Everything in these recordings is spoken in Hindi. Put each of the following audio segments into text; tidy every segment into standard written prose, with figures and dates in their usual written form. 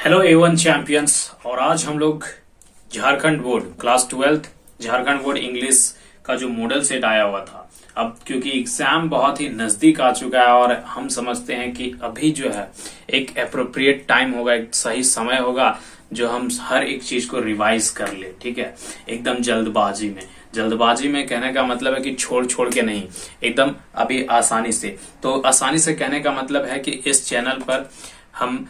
Hello A1 champions. और आज हम लोग Jharkhand board class 12th Jharkhand board English का जो मॉडल सेट आया हुआ था, अब क्योंकि एग्जाम बहुत ही नजदीक आ चुका है और हम समझते हैं कि अभी जो है एक अप्रोप्रिएट टाइम होगा, एक सही समय होगा जो हम हर एक चीज को रिवाइज कर ले। ठीक है, एकदम जल्दबाजी में कहने का मतलब है कि छोड़ छोड़ के नहीं, एकदम अभी आसानी से। तो आसानी से कहने का मतलब है कि इस चैनल पर हम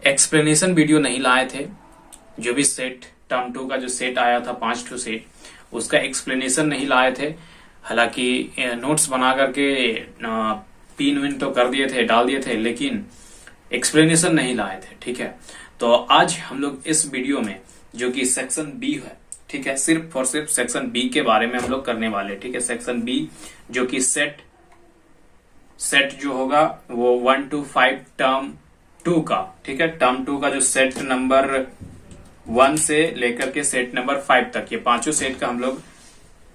एक्सप्लेनेशन वीडियो नहीं लाए थे। जो भी सेट टर्म 2 का जो सेट आया था 5 सेट, उसका एक्सप्लेनेशन नहीं लाए थे। हालांकि नोट्स बना करके पिन विन तो कर दिए थे, डाल दिए थे, लेकिन एक्सप्लेनेशन नहीं लाए थे। ठीक है, तो आज हम लोग इस वीडियो में जो कि सेक्शन बी है, ठीक है, सिर्फ और सिर्फ सेक्शन बी के बारे में हम लोग करने वाले। ठीक है, सेक्शन बी जो कि सेट जो होगा वो 1 to 5 टर्म 2 का। ठीक है, टर्म 2 का जो सेट नंबर 1 से लेकर के सेट नंबर 5 तक, ये पांचों सेट का हम लोग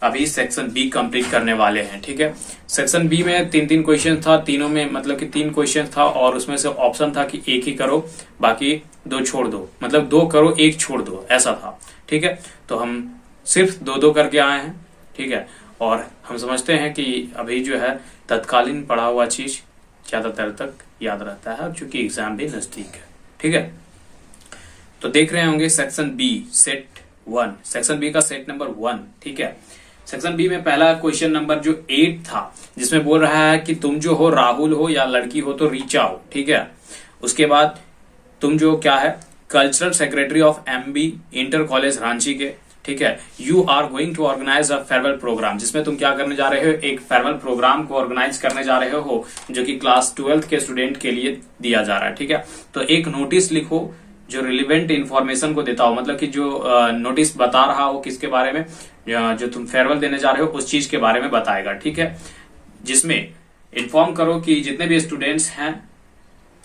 अभी सेक्शन बी कंप्लीट करने वाले हैं। ठीक है, सेक्शन बी में 3 क्वेश्चन था, तीनों में मतलब कि 3 क्वेश्चन था और उसमें से ऑप्शन था कि एक ही करो, बाकी 2 छोड़ दो, मतलब 2 करो 1 छोड़ दो, ऐसा था। ठीक है, तो हम सिर्फ 2 करके आए हैं। ठीक है, और हम समझते हैं कि अभी जो है तत्कालीन पढ़ा हुआ चीज ज्यादातर तक याद रहता है, क्योंकि एग्जाम भी नजदीक है। ठीक है, तो देख रहे होंगे section B set 1, section B का सेट नंबर 1। ठीक है, सेक्शन बी में पहला क्वेश्चन नंबर जो 8 था, जिसमें बोल रहा है कि तुम जो हो राहुल हो या लड़की हो तो रीचा हो। ठीक है, उसके बाद तुम जो क्या है cultural secretary of MB inter college Ranchi के। ठीक है, you are going to organise a farewell programme, जिसमें तुम क्या करने जा रहे हो, एक फेयरवेल प्रोग्राम को ऑर्गेनाइज करने जा रहे हो जो कि क्लास 12th के स्टूडेंट के लिए दिया जा रहा है। ठीक है, तो एक नोटिस लिखो जो रिलेवेंट इंफॉर्मेशन को देता हो, मतलब कि जो नोटिस बता रहा हो किसके बारे में, जो तुम फेयरवेल देने जा रहे हो उस चीज के बारे में बताएगा। ठीक है, जिसमें इन्फॉर्म करो कि जितने भी स्टूडेंट्स हैं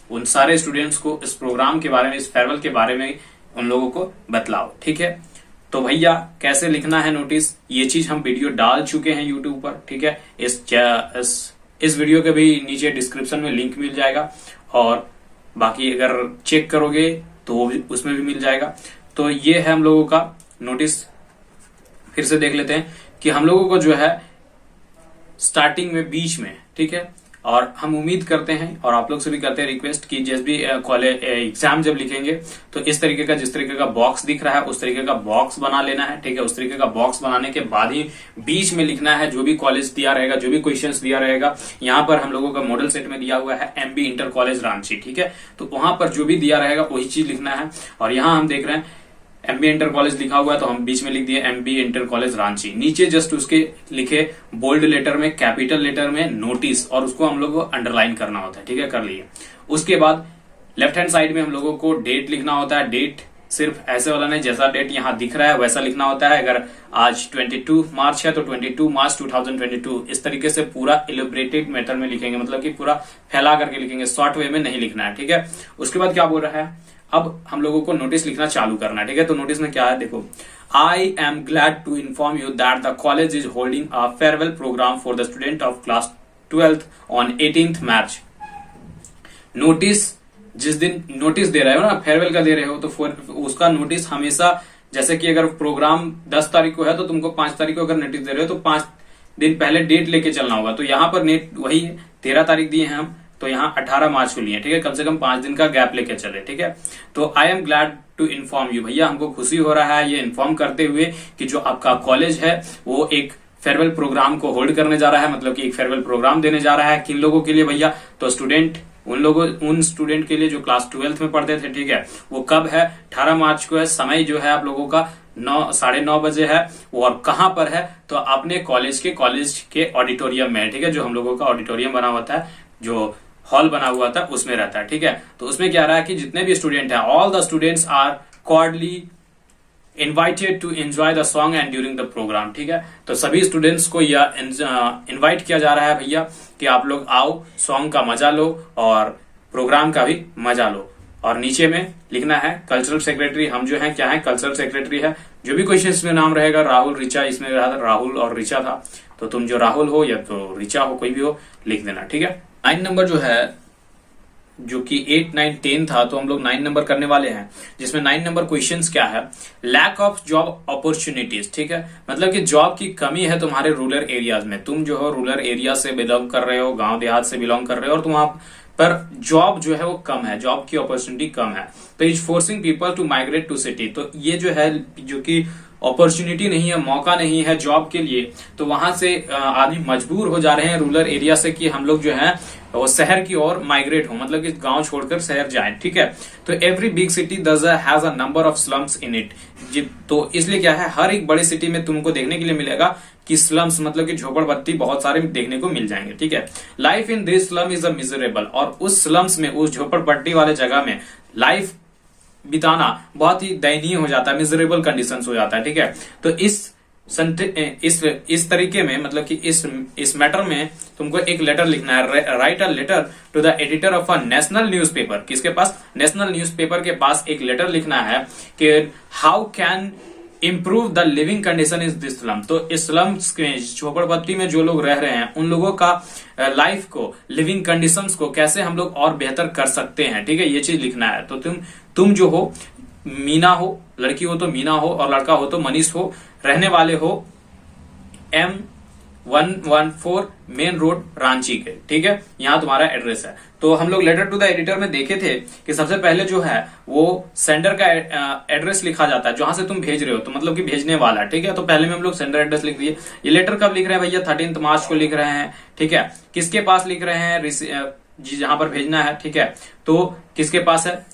उन सारे स्टूडेंट्स को इस प्रोग्राम के बारे में, इस फेयरवेल के बारे में उन लोगों को बतलाओ। ठीक है, तो भैया कैसे लिखना है नोटिस, ये चीज हम वीडियो डाल चुके हैं यूट्यूब पर। ठीक है, इस वीडियो के भी नीचे डिस्क्रिप्शन में लिंक मिल जाएगा और बाकी अगर चेक करोगे तो उसमें भी मिल जाएगा। तो ये है हम लोगों का नोटिस। फिर से देख लेते हैं कि हम लोगों को जो है स्टार्टिंग में, बीच में, ठीक है, और हम उम्मीद करते हैं और आप लोग से भी करते हैं रिक्वेस्ट कि जैसे भी कॉलेज एग्जाम जब लिखेंगे तो इस तरीके का, जिस तरीके का बॉक्स दिख रहा है उस तरीके का बॉक्स बना लेना है। ठीक है, उस तरीके का बॉक्स बनाने के बाद ही बीच में लिखना है जो भी कॉलेज दिया रहेगा, जो भी क्वेश्चंस दिया रहेगा। यहाँ पर हम लोगों का मॉडल सेट में दिया हुआ है MB इंटर कॉलेज रांची। ठीक है, तो वहां पर जो भी दिया रहेगा वही चीज लिखना है। और यहाँ हम देख रहे हैं MB इंटर कॉलेज लिखा हुआ है तो हम बीच में लिख दिए MB इंटर कॉलेज रांची। नीचे जस्ट उसके लिखे बोल्ड लेटर में, कैपिटल लेटर में नोटिस, और उसको हम लोग को अंडरलाइन करना होता है। ठीक है, कर लिए। उसके बाद लेफ्ट हैंड साइड में हम लोगों को डेट लिखना होता है। डेट सिर्फ ऐसे वाला नहीं, जैसा डेट यहाँ दिख रहा है वैसा लिखना होता है। अगर आज 22 मार्च है तो 22 मार्च 2022, इस तरीके से पूरा इलेबोरेटेड मेथड में लिखेंगे, मतलब कि पूरा फैला करके लिखेंगे, शॉर्ट वे में नहीं लिखना है। ठीक है, उसके बाद क्या बोल रहा है, अब हम लोगों को नोटिस लिखना चालू करना है। ठीक है, तो नोटिस में क्या है देखो, I am glad to inform you that the college is holding a farewell programme for the student of class 12th on 18th March. Notice जिस दिन नोटिस दे रहे हो ना, फेयरवेल का दे रहे हो, तो उसका नोटिस हमेशा, जैसे कि अगर प्रोग्राम 10 तारीख को है तो तुमको 5 तारीख को अगर नोटिस दे रहे हो तो 5 दिन पहले डेट लेके चलना होगा। तो यहाँ पर नेट वही 13 तारीख दिए हैं हम, तो यहाँ 18 मार्च को लिए। ठीक है, कम से कम 5 दिन का गैप लेके चले। ठीक है, तो I am glad to inform you, भैया हमको खुशी हो रहा है ये इन्फॉर्म करते हुए कि जो आपका कॉलेज है वो एक फेयरवेल प्रोग्राम को होल्ड करने जा रहा है, मतलब कि एक फेयरवेल प्रोग्राम देने जा रहा है। किन लोगों के लिए भैया, तो स्टूडेंट, उन स्टूडेंट के लिए जो क्लास 12th में पढ़ते थे। ठीक है, वो कब है, 18 मार्च को है। समय जो है आप लोगों का 9-9:30 बजे है। और कहां पर है, तो अपने कॉलेज के ऑडिटोरियम में है। ठीक है, जो हम लोगों का ऑडिटोरियम बना होता है, जो हॉल बना हुआ था उसमें रहता है। ठीक है, तो उसमें क्या रहा है कि जितने भी स्टूडेंट हैं, all the students are cordially invited to enjoy the song and during the programme. ठीक है, तो सभी स्टूडेंट्स को यह इनवाइट किया जा रहा है भैया कि आप लोग आओ, सॉन्ग का मजा लो और प्रोग्राम का भी मजा लो। और नीचे में लिखना है कल्चरल सेक्रेटरी, हम जो है क्या है, कल्चरल सेक्रेटरी है। जो भी क्वेश्चन में नाम रहेगा, राहुल, ऋचा, इसमें राहुल और ऋचा था, तो तुम जो राहुल हो या तो ऋचा हो, कोई भी हो, लिख देना। ठीक है, 9 नंबर जो है जो कि 8, 9, 10 था, तो हम लोग 9 नंबर करने वाले हैं, जिसमें 9 नंबर क्वेश्चंस क्या है, लैक ऑफ जॉब अपॉर्चुनिटीज। ठीक है, मतलब कि जॉब की कमी है तुम्हारे रूरल एरियाज में, तुम जो हो रूरल एरिया से बिलोंग कर रहे हो, गांव देहात से बिलोंग कर रहे हो, और तुम वहां पर जॉब जो है वो कम है, जॉब की अपॉर्चुनिटी कम है, तो is forcing people to migrate to city. तो ये जो है, जो कि अपॉर्चुनिटी नहीं है, मौका नहीं है जॉब के लिए, तो वहां से आदमी मजबूर हो जा रहे हैं रूरल एरिया से कि हम लोग जो है वो शहर की ओर माइग्रेट हो, मतलब कि गांव छोड़कर शहर जाएं। ठीक है, तो every big city does has a number of slums in it. तो इसलिए क्या है, हर एक बड़ी सिटी में तुमको देखने के लिए मिलेगा कि स्लम्स मतलब कि झोपड़पट्टी बहुत सारे देखने को मिल जाएंगे। ठीक है, life in this slum is a miserable, और उस स्लम्स में, उस झोपड़पट्टी वाले जगह में लाइफ बिताना बहुत ही दयनीय हो जाता है, मिजरेबल कंडीशंस हो जाता है। ठीक है, तो इस तरीके में, मतलब कि इस मैटर में तुमको एक लेटर लिखना है, write a letter to the editor of a national newspaper. किसके पास? नेशनल न्यूज़पेपर के पास एक लेटर लिखना है कि how can improve the living condition is this slum. तो इस स्लम झोपड़पट्टी में जो लोग रह रहे हैं, उन लोगों का लाइफ को, लिविंग कंडीशंस को कैसे हम लोग और बेहतर कर सकते हैं। ठीक है, ये चीज लिखना है। तो तुम जो हो, मीना हो, लड़की हो तो मीना हो, और लड़का हो तो मनीष हो, रहने वाले हो M114 मेन रोड रांची के। ठीक है, यहां तुम्हारा एड्रेस है। तो हम लोग लेटर टू द एडिटर में देखे थे कि सबसे पहले जो है वो सेंडर का एड्रेस लिखा जाता है, जहां से तुम भेज रहे हो, तो मतलब कि भेजने वाला। ठीक है, तो पहले में हम लोग सेंडर एड्रेस लिख दिए। ये लेटर कब लिख रहे हैं भैया? 13 मार्च को लिख रहे हैं। ठीक है, किसके पास लिख रहे हैं? जी, जहां पर भेजना है। ठीक है, तो किसके पास है?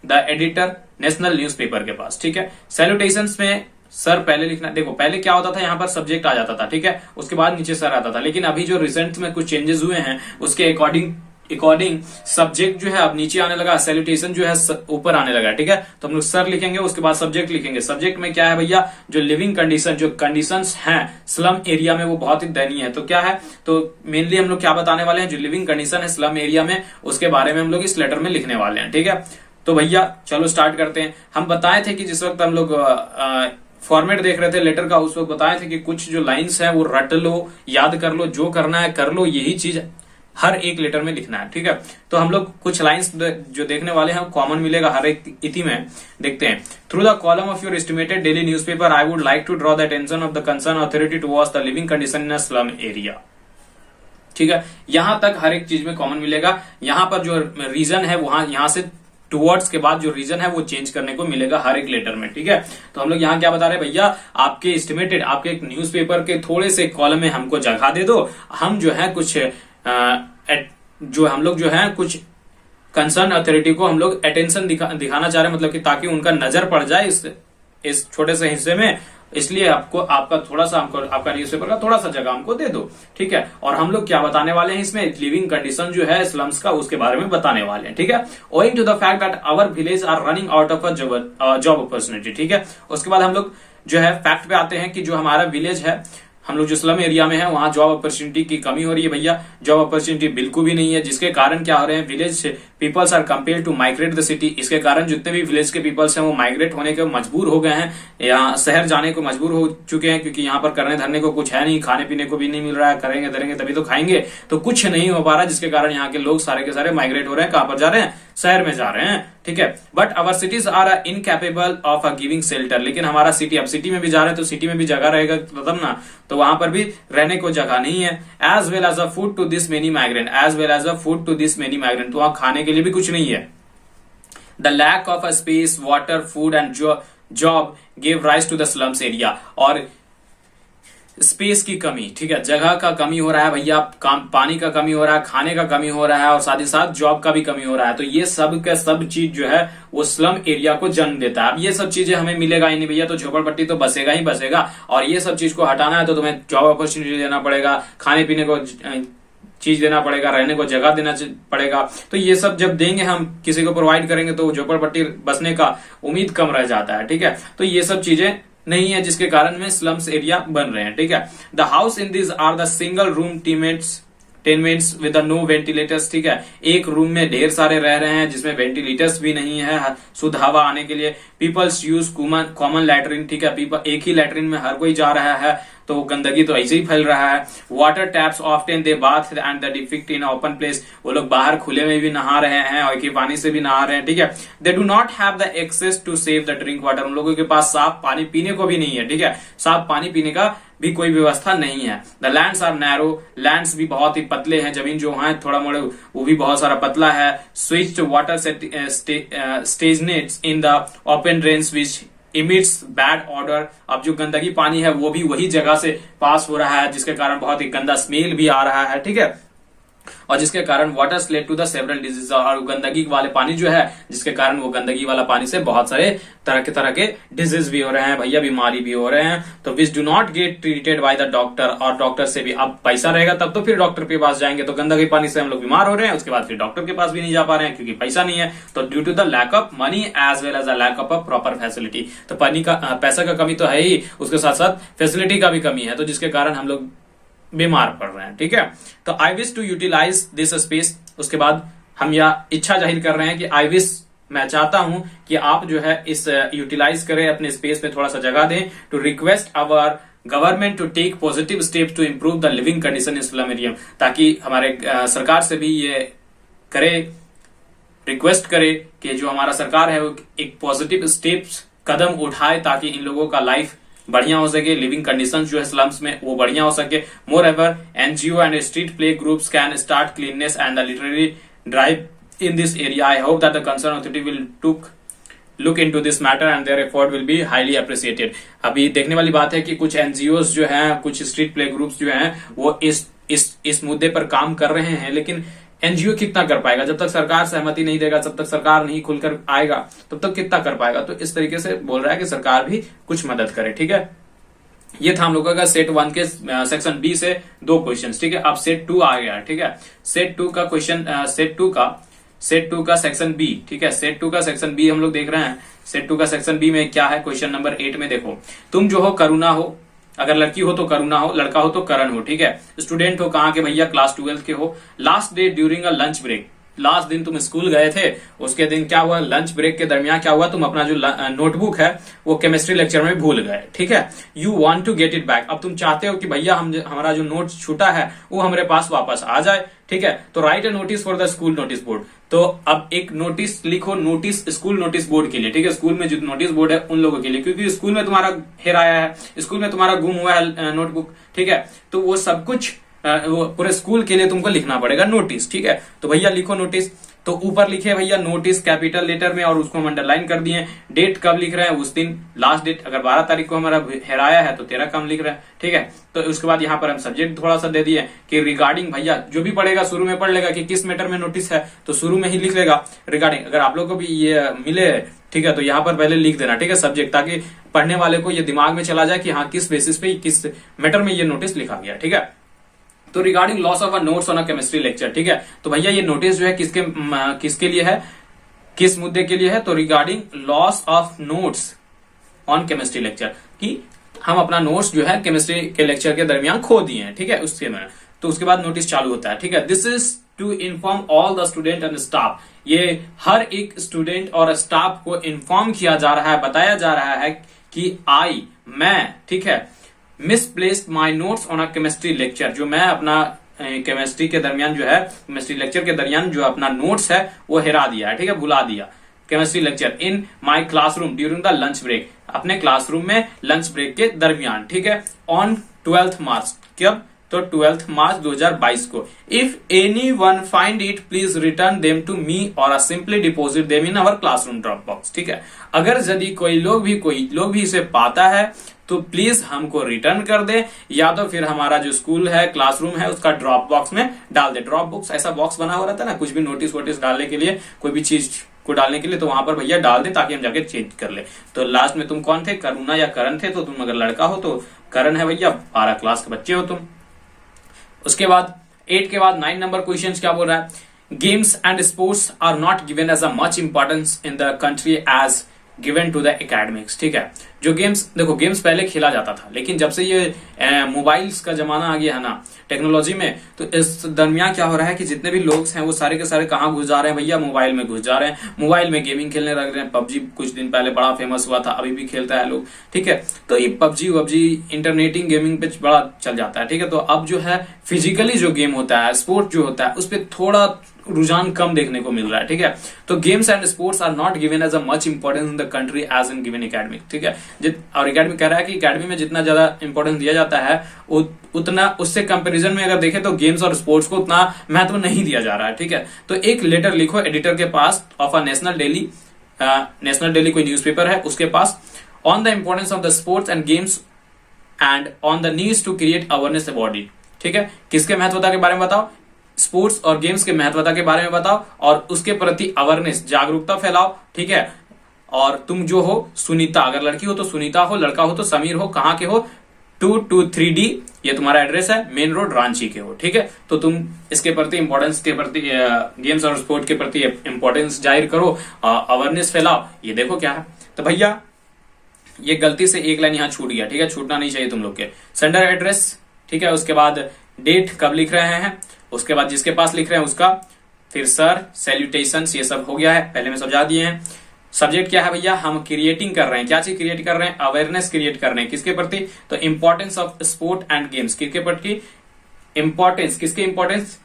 द एडिटर, नेशनल न्यूज़पेपर के पास। ठीक है, सैल्यूटेशंस में सर पहले लिखना। देखो पहले क्या होता था, यहाँ पर सब्जेक्ट आ जाता था। ठीक है, उसके बाद नीचे सर आता था, लेकिन अभी जो रिसेंट में कुछ चेंजेस हुए हैं उसके अकॉर्डिंग सब्जेक्ट जो है अब नीचे आने लगा, सैल्यूटेशन जो है ऊपर आने लगा। ठीक है, तो हम लोग सर लिखेंगे, उसके बाद सब्जेक्ट लिखेंगे। सब्जेक्ट में क्या है भैया? जो लिविंग कंडीशन, जो कंडीशंस हैं स्लम एरिया में, वो बहुत ही दयनीय है। तो क्या है, तो मेनली हम लोग क्या बताने वाले हैं? जो लिविंग कंडीशन है स्लम एरिया में, उसके बारे में हम लोग इस लेटर में लिखने वाले हैं। ठीक है, तो भैया चलो स्टार्ट करते हैं। हम बताए थे कि जिस वक्त हम लोग फॉर्मेट देख रहे थे लेटर का, उस वक्त बताए थे कि कुछ जो लाइंस हैं वो रट लो, याद कर लो, जो करना है कर लो, यही चीज हर एक लेटर में लिखना है। ठीक है, तो हम लोग कुछ लाइंस जो देखने वाले हैं कॉमन मिलेगा हर एक इति में। देखते हैं। Through the column of your estimated daily newspaper I would like to draw the attention of the concern authority towards the living condition in a slum area. ठीक है, यहां तक हर एक चीज में कॉमन मिलेगा। यहां पर जो रीजन है वहां, यहां से टुवर्ड्स के बाद जो रीजन है वो चेंज करने को मिलेगा हर एक लेटर में। ठीक है, तो हम लोग यहाँ क्या बता रहे हैं भैया? आपके एस्टिमेटेड, आपके एक न्यूज़पेपर के थोड़े से कॉलम में हमको जगह दे दो। हम जो है कुछ जो हम लोग जो है कुछ कंसर्न अथॉरिटी को हम लोग अटेंशन दिखाना चाह रहे हैं, मतलब कि ताकि उनका नजर पड़ जाए इस छोटे से हिस्से में, इसलिए आपका थोड़ा सा, हमको आपका न्यूज़पेपर का थोड़ा सा जगह हमको दे दो। ठीक है, और हम लोग क्या बताने वाले हैं इसमें? लिविंग कंडीशन जो है स्लम्स का, उसके बारे में बताने वाले हैं। ठीक है, owing to the fact that our village are running out of a job opportunity. ठीक है, उसके बाद हम लोग जो है फैक्ट पे आते हैं कि जो हमारा विलेज है, हम लोग जो स्लम एरिया में है, वहां जॉब अपॉर्चुनिटी की कमी हो रही है भैया। जॉब अपॉर्चुनिटी बिल्कुल भी नहीं है, जिसके कारण क्या हो रहे हैं? Village peoples are compare to migrate the city. इसके कारण जितने भी विलेज के पीपल्स हैं वो माइग्रेट होने के मजबूर हो गए हैं, यहाँ शहर जाने को मजबूर हो चुके हैं, क्योंकि यहाँ पर करने धरने को कुछ है नहीं, खाने पीने को भी नहीं मिल रहा है। करेंगे धरेंगे तभी तो खाएंगे, तो कुछ नहीं हो पा रहा, जिसके कारण यहाँ के लोग सारे के सारे माइग्रेट हो रहे हैं। कहां पर जा रहे हैं? शहर में जा रहे हैं। ठीक है, but our cities are incapable of a giving shelter. लेकिन हमारा सिटी, अब सिटी में भी जा रहे हैं तो सिटी में भी जगह रहेगा तब ना, तो वहां पर भी रहने को जगह नहीं है। As well as a food to this many migrant, as well as a food to this many migrant, तो वहां खाने के लिए भी कुछ नहीं है। The lack of a space, water, food and job give rise to the slums area. और स्पेस की कमी, ठीक है, जगह का कमी हो रहा है भैया, पानी का कमी हो रहा है, खाने का कमी हो रहा है, और साथ ही साथ जॉब का भी कमी हो रहा है। तो ये सब का सब चीज जो है वो स्लम एरिया को जन्म देता है। अब ये सब चीजें हमें मिलेगा ही नहीं भैया, तो झोपड़पट्टी तो बसेगा ही बसेगा, और ये सब चीज को हटाना है तो तुम्हें जॉब अपॉर्चुनिटी देना पड़ेगा, खाने पीने को चीज देना पड़ेगा, रहने को जगह देना पड़ेगा। तो ये सब जब देंगे, हम किसी को प्रोवाइड करेंगे, तो झोपड़पट्टी बसने का उम्मीद कम रह जाता है। ठीक है, तो ये सब चीजें नहीं है, जिसके कारण में स्लम्स एरिया बन रहे हैं। ठीक है, the house in this are the single room tenements with no ventilators. ठीक है, एक रूम में ढेर सारे रह रहे हैं जिसमें वेंटिलेटर्स भी नहीं है शुद्ध हवा आने के लिए। Peoples use common latrine. ठीक है, एक ही लैट्रिन में हर कोई जा रहा है, तो गंदगी तो ऐसे ही फैल रहा है। Water taps often they bath and the defect in open place, वो लोग बाहर खुले में भी नहा रहे हैं और के पानी से भी नहा रहे हैं, ठीक है। They do not have the access to safe the drink water, उन लोगों के पास साफ पानी पीने को भी नहीं है, ठीक है, साफ पानी पीने का भी कोई व्यवस्था नहीं है। The lands are narrow, lands भी बहुत ही पतले हैं, जमीन जो है थोड़ा मोड़े वो भी बहुत सारा पतला है। Switch water stagnates in the open drains which emits bad order, अब जो गंदगी पानी है वो भी वही जगह से पास हो रहा है जिसके कारण बहुत ही गंदा स्मेल भी आ रहा है, ठीक है, और जिसके कारण water sled to the several disease, और गंदगी वाले पानी जो है जिसके कारण वो गंदगी वाला पानी से बहुत सारे तरह के डिजीज भी हो रहे हैं भैया, बीमारी भी हो रहे हैं। तो which do not gate treated by the doctor, और डॉक्टर से भी अब पैसा रहेगा तब तो फिर डॉक्टर के पास जाएंगे, तो गंदगी पानी से हम लोग बीमार हो रहे हैं, उसके बाद फिर डॉक्टर के पास भी नहीं जा पा रहे हैं क्योंकि पैसा नहीं है। तो due to the lack of money as well as the lack of a proper facility, तो पानी का पैसा का कमी तो है ही, उसके साथ साथ फैसिलिटी का भी कमी है, तो जिसके कारण हम लोग बीमार पड़ रहे हैं, ठीक है। तो I wish to utilise this space, उसके बाद हम यह इच्छा जाहिर कर रहे हैं कि आई विश, मैं चाहता हूं कि आप जो है इस यूटिलाइज करें, अपने स्पेस में थोड़ा सा जगह दें, to request our government to take positive steps to improve the living condition in slum area, ताकि हमारे सरकार से भी ये करे, रिक्वेस्ट करे कि जो हमारा सरकार है वो एक पॉजिटिव स्टेप्स कदम उठाए ताकि इन लोगों का लाइफ बढ़िया हो सके, लिविंग कंडीशंस जो है स्लम्स में वो बढ़िया हो सके। Moreover NGO and street play groups can start cleanness and the literary drive in this area. I hope that the concern authority will look into this matter and their effort will be highly appreciated. अभी देखने वाली बात है कि कुछ एनजीओ जो हैं, कुछ स्ट्रीट प्ले ग्रुप्स जो हैं वो इस मुद्दे पर काम कर रहे हैं, लेकिन एनजीओ कितना कर पाएगा, जब तक सरकार सहमति नहीं देगा, जब तक सरकार नहीं खुलकर आएगा तब तक कितना कर पाएगा। तो इस तरीके से बोल रहा है कि सरकार भी कुछ मदद करे, ठीक है। ये था हम लोगों का सेट 1 के सेक्शन बी से 2 क्वेश्चंस, ठीक है। अब सेट 2 आ गया, ठीक है। सेट 2 का क्वेश्चन, सेट 2 का सेक्शन बी, ठीक है। सेट 2 का सेक्शन बी हम लोग देख रहे हैं। सेट 2 का सेक्शन बी में क्या है, क्वेश्चन नंबर 8 में देखो, तुम जो हो करुणा हो, अगर लड़की हो तो करुणा हो, लड़का हो तो करण हो, ठीक है। स्टूडेंट हो कहाँ के भैया, क्लास 12 के हो। Last day during a lunch break, last दिन तुम स्कूल गए थे, उसके दिन क्या हुआ, लंच ब्रेक के दरमियान क्या हुआ, तुम अपना जो नोटबुक है वो केमिस्ट्री लेक्चर में भूल गए, ठीक है। You want to get it back, अब तुम चाहते हो कि भैया हमारा जो नोट छूटा है वो हमारे पास वापस आ जाए, ठीक है। तो right a notice for the school notice board, तो अब एक नोटिस लिखो, नोटिस स्कूल नोटिस बोर्ड के लिए, ठीक है। स्कूल में जो नोटिस बोर्ड है उन लोगों के लिए, क्योंकि स्कूल में तुम्हारा हेराया है, स्कूल में तुम्हारा गुम हुआ है नोटबुक, ठीक है। तो वो सब कुछ वो पूरे स्कूल के लिए तुमको लिखना पड़ेगा नोटिस, ठीक है। तो भैया लिखो नोटिस, तो ऊपर लिखे भैया नोटिस कैपिटल लेटर में और उसको हम अंडरलाइन कर दिए। डेट कब लिख रहे हैं, उस दिन, लास्ट डेट अगर 12 तारीख को हमारा हेराया है तो 13 कम लिख रहे हैं, ठीक है। तो उसके बाद यहाँ पर हम सब्जेक्ट थोड़ा सा दे दिए कि रिगार्डिंग, भैया जो भी पढ़ेगा शुरू में पढ़ लेगा कि किस मैटर में नोटिस है, तो शुरू में ही लिख लेगा रिगार्डिंग। अगर आप लोग को भी ये मिले, ठीक है, तो यहाँ पर पहले लिख देना, ठीक है, सब्जेक्ट, ताकि पढ़ने वाले को ये दिमाग में चला जाए कि हाँ किस बेसिस पे किस मैटर में ये नोटिस लिखा गया, ठीक है। तो regarding loss of a notes on a chemistry lecture, ठीक है। तो भैया ये नोटिस जो है किसके लिए है, किस मुद्दे के लिए है, तो regarding loss of notes on chemistry lecture, कि हम अपना नोट्स जो है केमिस्ट्री के लेक्चर के दरमियान खो दिए हैं, ठीक है, उसके में। तो उसके बाद नोटिस चालू होता है, ठीक है। This is to inform all the student and staff, ये हर एक स्टूडेंट और स्टाफ को इन्फॉर्म किया जा रहा है, बताया जा रहा है कि मैं, ठीक है, misplaced my notes on a chemistry lecture, जो मैं अपना केमिस्ट्री के दरमियान जो है, केमिस्ट्री लेक्चर के दरमियान जो अपना नोट्स है वो हिरा दिया है, ठीक है, भुला दिया। Chemistry lecture in my classroom during the lunch break, अपने क्लासरूम में लंच ब्रेक के दरमियान, ठीक है, ऑन 12th मार्च, कब, तो 12th मार्च 2022 को। If anyone find it please return them to me और simply deposit them in our classroom drop box, ठीक है। अगर यदि कोई लोग भी इसे पाता है तो प्लीज हमको रिटर्न कर दे, या तो फिर हमारा जो स्कूल है, क्लासरूम है, उसका ड्रॉप बॉक्स में डाल दे। ड्रॉप बॉक्स ऐसा बॉक्स बना हुआ रहता है ना, कुछ भी नोटिस वोटिस डालने के लिए, कोई भी चीज को डालने के लिए, तो वहां पर भैया डाल दे ताकि हम जाके चेंज कर ले। तो लास्ट में तुम कौन थे, करुणा या करण थे, तो तुम अगर लड़का हो तो करण है भैया, 12 क्लास के बच्चे हो तुम। उसके बाद 8 के बाद 9 नंबर क्वेश्चन क्या बोल रहा है, games and sports are not given as a much importance in the country as given to the academics. ठीक है, जो गेम्स, देखो गेम्स पहले खेला जाता था, लेकिन जब से ये मोबाइल्स का जमाना आ गया है ना टेक्नोलॉजी में, तो इस दरमियान क्या हो रहा है कि जितने भी लोग हैं वो सारे के सारे कहाँ घुस जा रहे हैं भैया, मोबाइल में घुस जा रहे हैं, मोबाइल में गेमिंग खेलने लग रहे हैं। पबजी कुछ दिन पहले बड़ा फेमस हुआ था, अभी भी खेलता है लोग। ठीक है, तो ये पबजी इंटरनेटिंग गेमिंग पे बड़ा चल जाता है। ठीक है, तो अब जो है फिजिकली जो गेम होता है, स्पोर्ट जो होता है, उस पर थोड़ा रुझान कम देखने को मिल रहा है। ठीक है, तो games and sports are not given as a much importance in the country as in given academic. ठीक है, और एकेडमिक कह रहा है कि एकेडमी में जितना ज्यादा इंपॉर्टेंस दिया जाता है उतना, उससे कंपैरिजन में अगर देखें तो गेम्स और स्पोर्ट्स को उतना महत्व नहीं दिया जा रहा है। ठीक है, तो एक लेटर लिखो एडिटर के पास ऑफ अ नेशनल डेली कोई न्यूज़पेपर है उसके पास, on the importance of the sports and games and on the needs to create awareness about it. ठीक है, किसके महत्वता के बारे में बताओ, स्पोर्ट्स और गेम्स के महत्वता के बारे में बताओ और उसके प्रति अवेयरनेस, जागरूकता फैलाओ। ठीक है, और तुम जो हो सुनीता, अगर लड़की हो तो सुनीता हो, लड़का हो तो समीर हो, कहाँ के हो, 223D ये तुम्हारा एड्रेस है, मेन रोड रांची के हो। ठीक है, तो तुम इसके प्रति इंपॉर्टेंस के प्रति, गेम्स और स्पोर्ट के प्रति इंपॉर्टेंस जाहिर करो, अवेयरनेस फैलाओ। ये देखो क्या है, तो भैया ये गलती से एक लाइन यहाँ छूट गया। ठीक है, छूटना नहीं चाहिए तुम लोग के। सेंडर एड्रेस, ठीक है, उसके बाद डेट कब लिख रहे हैं, उसके बाद जिसके पास लिख रहे हैं उसका, फिर सर, सैल्यूटेशंस, ये सब हो गया है, पहले में समझा दिए हैं। सब्जेक्ट क्या है भैया, हम क्रिएटिंग कर रहे हैं, क्या चीज क्रिएट कर रहे हैं, अवेयरनेस क्रिएट कर रहे हैं, किसके प्रति, तो importance of sport and games, किसके प्रति इंपॉर्टेंस, किसके इंपॉर्टेंस,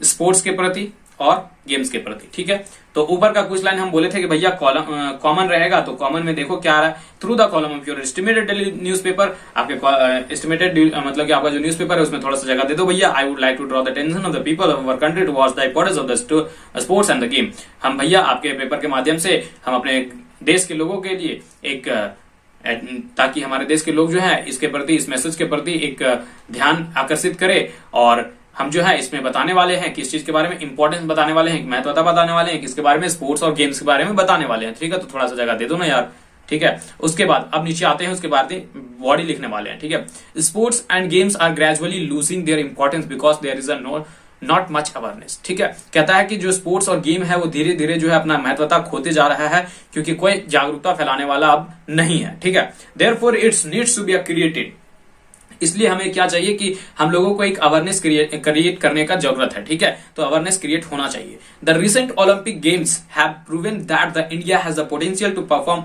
स्पोर्ट्स के प्रति और गेम्स के प्रति। ठीक है, तो ऊपर का कुछ लाइन हम बोले थे कि भैया कॉमन रहेगा, तो कॉमन में देखो क्या आ रहा है, through the column of your estimated daily newspaper, आपके एस्टिमेटेड मतलब कि आपका जो न्यूज़पेपर है उसमें थोड़ा सा जगह दे दो भैया। I would like to draw the attention of the people of our country to watch the importance of the sports and the game. हम भैया आपके पेपर के माध्यम से हम अपने देश के लोगों के लिए एक, ताकि हमारे देश के लोग जो है इसके प्रति, इस मैसेज के प्रति एक ध्यान आकर्षित करे, और हम जो है इसमें बताने वाले हैं किस चीज के बारे में, इंपॉर्टेंस बताने वाले हैं, महत्वता बताने वाले हैं, किसके बारे में, स्पोर्ट्स और गेम्स के बारे में बताने वाले हैं। ठीक है, तो थोड़ा सा जगह दे दो ना यार। ठीक है, उसके बाद अब नीचे आते हैं, उसके बाद बॉडी लिखने वाले हैं। ठीक है, sports and games are gradually losing their importance because there is a not much awareness. ठीक है, कहता है कि जो स्पोर्ट्स और गेम है वो धीरे धीरे जो है अपना महत्वता खोते जा रहा है, क्योंकि कोई जागरूकता फैलाने वाला अब नहीं है। ठीक है, therefore it's needs to be created, इसलिए हमें क्या चाहिए कि हम लोगों को एक अवेयरनेस क्रिएट करने का जरूरत है। ठीक है, तो अवेयरनेस क्रिएट होना चाहिए। The recent Olympic games have proven that the India has the potential to perform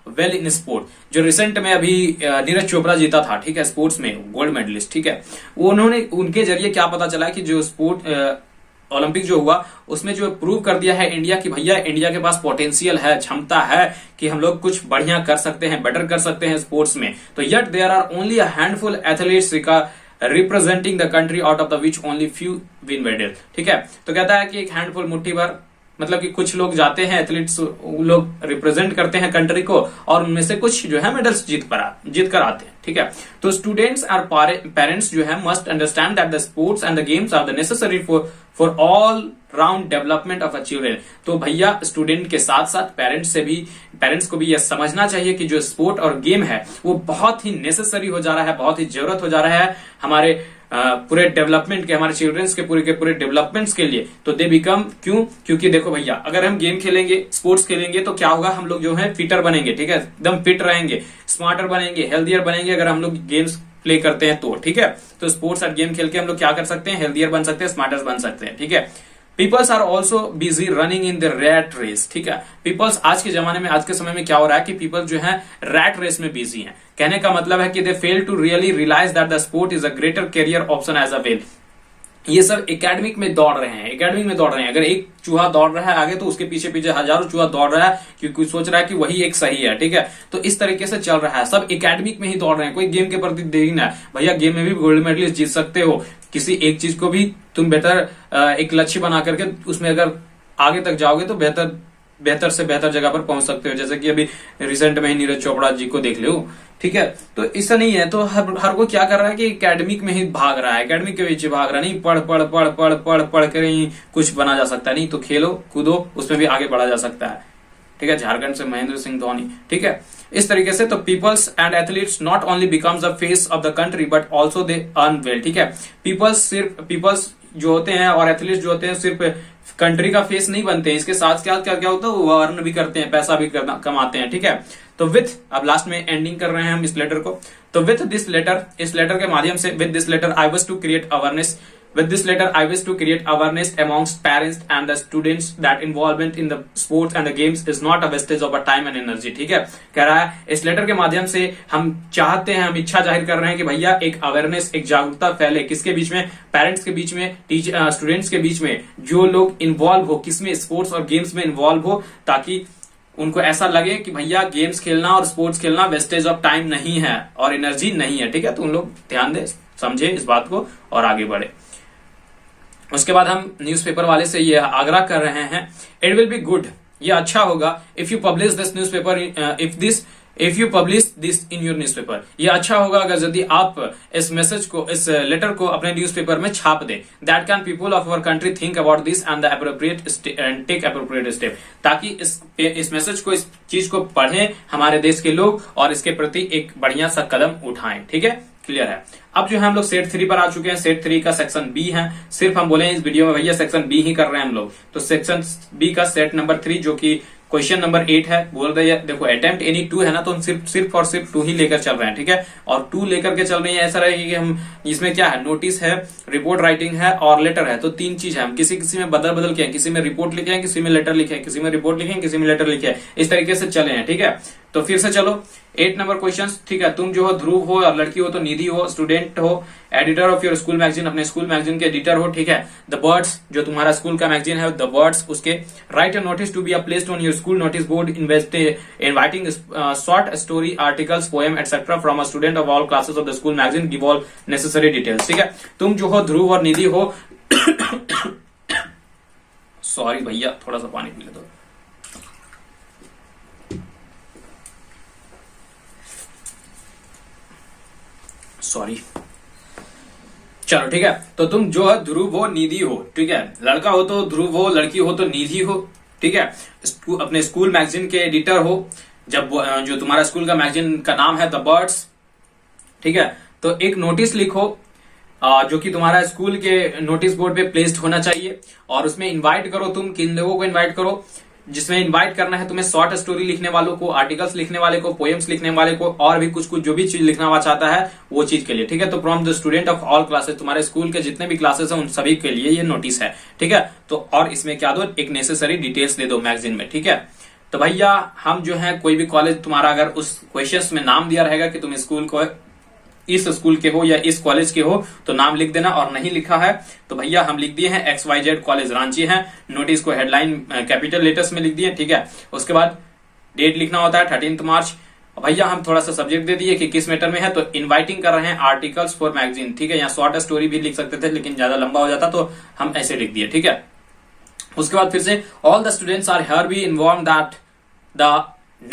well in sport. जो रिसेंट में अभी नीरज चोपड़ा जीता था, ठीक है, स्पोर्ट्स में गोल्ड मेडलिस्ट। ठीक है, वो उनके जरिए क्या पता चला कि जो स्पोर्ट ओलंपिक जो हुआ उसमें जो प्रूव कर दिया है इंडिया की भैया इंडिया के पास पोटेंशियल है, क्षमता है कि हम लोग कुछ बढ़िया कर सकते हैं, बेटर कर सकते हैं स्पोर्ट्स में। तो yet there are only a handful athletes representing the country out of the which only few win medal. ठीक है, तो कहता है कि एक हैंडफुल, मुट्ठी भर, मतलब कि कुछ लोग जाते हैं, एथलीट्स लोग रिप्रेजेंट करते हैं कंट्री को, और उनमें से कुछ जो है मेडल्स जीत कर आते हैं। ठीक है, तो स्टूडेंट्स और पेरेंट्स जो है must understand that the sports and the games are the necessary for all round development of a children. तो भैया स्टूडेंट के साथ साथ पेरेंट्स को भी यह समझना चाहिए कि जो स्पोर्ट और गेम है वो बहुत ही नेसेसरी हो जा रहा है, बहुत ही जरूरत हो जा रहा है हमारे पूरे डेवलपमेंट के, हमारे चिल्ड्रंस के पूरे डेवलपमेंट्स के लिए। तो दे बिकम, क्योंकि देखो भैया अगर हम गेम खेलेंगे, स्पोर्ट्स खेलेंगे, तो क्या होगा, हम लोग जो है फिटर बनेंगे। ठीक है, एकदम फिट रहेंगे, स्मार्टर बनेंगे, हेल्थियर बनेंगे अगर हम लोग गेम्स प्ले करते हैं तो। ठीक है, तो स्पोर्ट्स और गेम खेल के हम लोग क्या कर सकते हैं, हेल्थियर बन सकते हैं, स्मार्टर बन सकते हैं। ठीक है, peoples are also busy running in the rat race. ठीक है, पीपल्स आज के जमाने में, आज के समय में क्या हो रहा है कि पीपल जो है रैट रेस में बिजी हैं। कहने का मतलब है कि they fail to really realise that the sport is a greater career option as a well. ये सब एकेडमिक में दौड़ रहे हैं, अगर एक चूहा दौड़ रहा है आगे तो उसके पीछे पीछे हजारों चूहा दौड़ रहा है, क्योंकि सोच रहा है कि वही एक सही है। ठीक है, तो इस तरीके से चल रहा है, सब एकेडमिक में ही दौड़ रहे हैं, कोई गेम के प्रति देखना है। भैया गेम में भी गोल्ड मेडलिस्ट जीत सकते हो, किसी एक चीज को भी तुम बेहतर एक लक्ष्य बना करके उसमें अगर आगे तक जाओगे तो बेहतर से बेहतर जगह पर पहुंच सकते हो। जैसे कि अभी रिसेंट में ही नीरज चोपड़ा जी को देख लो। ठीक है, तो ऐसा नहीं है, तो हर कोई क्या कर रहा है कि एकेडमिक में ही भाग रहा है, एकेडमिक के पीछे भाग रहा है। नहीं पढ़ कर ही कुछ बना जा सकता है, नहीं तो खेलो कूदो, उसमें भी आगे बढ़ा जा सकता है। ठीक है, झारखंड से महेंद्र सिंह धोनी। ठीक है, इस तरीके से तो peoples and athletes not only becomes the face of the country but also they earn well. ठीक है, पीपल्स जो होते हैं और एथलीट्स जो होते हैं सिर्फ कंट्री का फेस नहीं बनते हैं, इसके साथ क्या क्या क्या होता है, वो अर्न भी करते हैं, पैसा भी कमाते हैं। ठीक है, तो विथ, अब लास्ट में एंडिंग कर रहे हैं हम इस लेटर को। तो विथ दिस लेटर, इस लेटर के माध्यम से, with this letter I wish to create awareness, with this letter I wish to create awareness amongst parents and the students that involvement in the sports and the games is not a wastage of a time and energy। ठीक है, कह रहा है इस लेटर के माध्यम से हम चाहते हैं, हम इच्छा जाहिर कर रहे हैं कि भैया एक अवेयरनेस, एक जागरूकता फैले, किसके बीच में, पेरेंट्स के बीच में, स्टूडेंट्स के बीच में, जो लोग इन्वॉल्व हो किसमें, स्पोर्ट्स और गेम्स में इन्वॉल्व हो, ताकि उनको ऐसा लगे कि भैया गेम्स खेलना और स्पोर्ट्स खेलना वेस्टेज ऑफ टाइम नहीं है और एनर्जी नहीं है। ठीक है, तो उन लोग ध्यान दे, समझे इस बात को और आगे बढ़े। उसके बाद हम न्यूज़पेपर वाले से ये आग्रह कर रहे हैं, इट विल बी गुड, ये अच्छा होगा, if you publish this newspaper, if you publish this in your newspaper, ये अच्छा होगा अगर यदि आप इस मैसेज को, इस लेटर को अपने न्यूज़पेपर में छाप दें। That can people of our country think about this and the appropriate and take appropriate step, ताकि इस मैसेज को, इस चीज को पढ़ें हमारे देश के लोग और इसके प्रति एक बढ़िया सा कदम उठाएं। ठीक है, क्लियर है। अब जो है हम लोग सेट 3 पर आ चुके हैं। सेट 3 का सेक्शन बी है, सिर्फ हम बोले इस वीडियो में भैया सेक्शन बी ही कर रहे हैं हम लोग, तो सेक्शन बी का सेट नंबर 3 जो कि क्वेश्चन नंबर 8 है, बोल रहे हैं देखो अटेम्प्ट एनी 2 है ना, तो हम सिर्फ और सिर्फ 2 ही लेकर चल रहे हैं। ठीक है, और 2 लेकर के चल रहे हैं, ऐसा रहेगा कि हम इसमें क्या है, नोटिस है, रिपोर्ट राइटिंग है और लेटर है, तो 3 चीज है। हम किसी में बदल के हैं, किसी में रिपोर्ट लिखे हैं, किसी में लेटर लिखे हैं, किसी में रिपोर्ट लिखे हैं, किसी में लेटर लिखे हैं, इस तरीके से चले हैं। ठीक है, तो फिर से चलो 8 नंबर क्वेश्चन। ठीक है, तुम जो हो ध्रुव हो और लड़की हो तो निधि हो, स्टूडेंट हो, editor of your school magazine, अपने स्कूल मैगजीन के एडिटर हो। ठीक है, द बर्ड्स जो तुम्हारा स्कूल का मैगजीन है, द बर्ड्स, उसके write a notice to be placed on your school notice board inviting short story, articles, poem etcetera from a student of all classes of the school magazine, give all necessary details. ठीक है, तुम जो हो ध्रुव और निधि हो सॉरी भैया, थोड़ा सा पानी पी ले दो। सॉरी, चलो ठीक है, तो तुम जो है ध्रुव हो, निधि हो। ठीक है, लड़का हो तो ध्रुव हो, लड़की हो तो निधि हो। ठीक है, अपने स्कूल मैगजीन के एडिटर हो, जब जो तुम्हारा स्कूल का मैगजीन का नाम है द बर्ड्स। ठीक है, तो एक नोटिस लिखो जो कि तुम्हारा स्कूल के नोटिस बोर्ड पे प्लेस्ड होना चाहिए, और उसमें इनवाइट करो, तुम किन लोगों को इनवाइट करो, जिसमें इनवाइट करना है तुम्हें शॉर्ट स्टोरी लिखने वालों को, आर्टिकल्स लिखने वाले को, पोएम्स लिखने वाले को, और भी कुछ जो भी चीज लिखना हुआ चाहता है वो चीज के लिए। ठीक है, तो from the student of all classes, तुम्हारे स्कूल के जितने भी क्लासेस हैं उन सभी के लिए ये नोटिस है। ठीक है, तो और इसमें क्या दो, एक नेसेसरी डिटेल्स दे दो मैगजीन में। ठीक है, तो भैया हम जो है कोई भी कॉलेज तुम्हारा अगर उस क्वेश्चन में नाम दिया रहेगा कि तुम स्कूल को, इस स्कूल के हो या इस कॉलेज के हो, तो नाम लिख देना, और नहीं लिखा है तो भैया हम लिख दिए हैं XYZ कॉलेज रांची है, नोटिस को हेडलाइन कैपिटल लेटर्स में लिख दिए। ठीक है, उसके बाद डेट लिखना होता है 13 मार्च। भैया हम थोड़ा सा सब्जेक्ट दे दिए कि किस मैटर में है, तो इनवाइटिंग कर रहे हैं आर्टिकल्स फॉर मैगजीन। ठीक है, यहाँ शॉर्ट स्टोरी भी लिख सकते थे लेकिन ज्यादा लंबा हो जाता, तो हम ऐसे लिख दिए। ठीक है, उसके बाद फिर से all the students are here B involve that the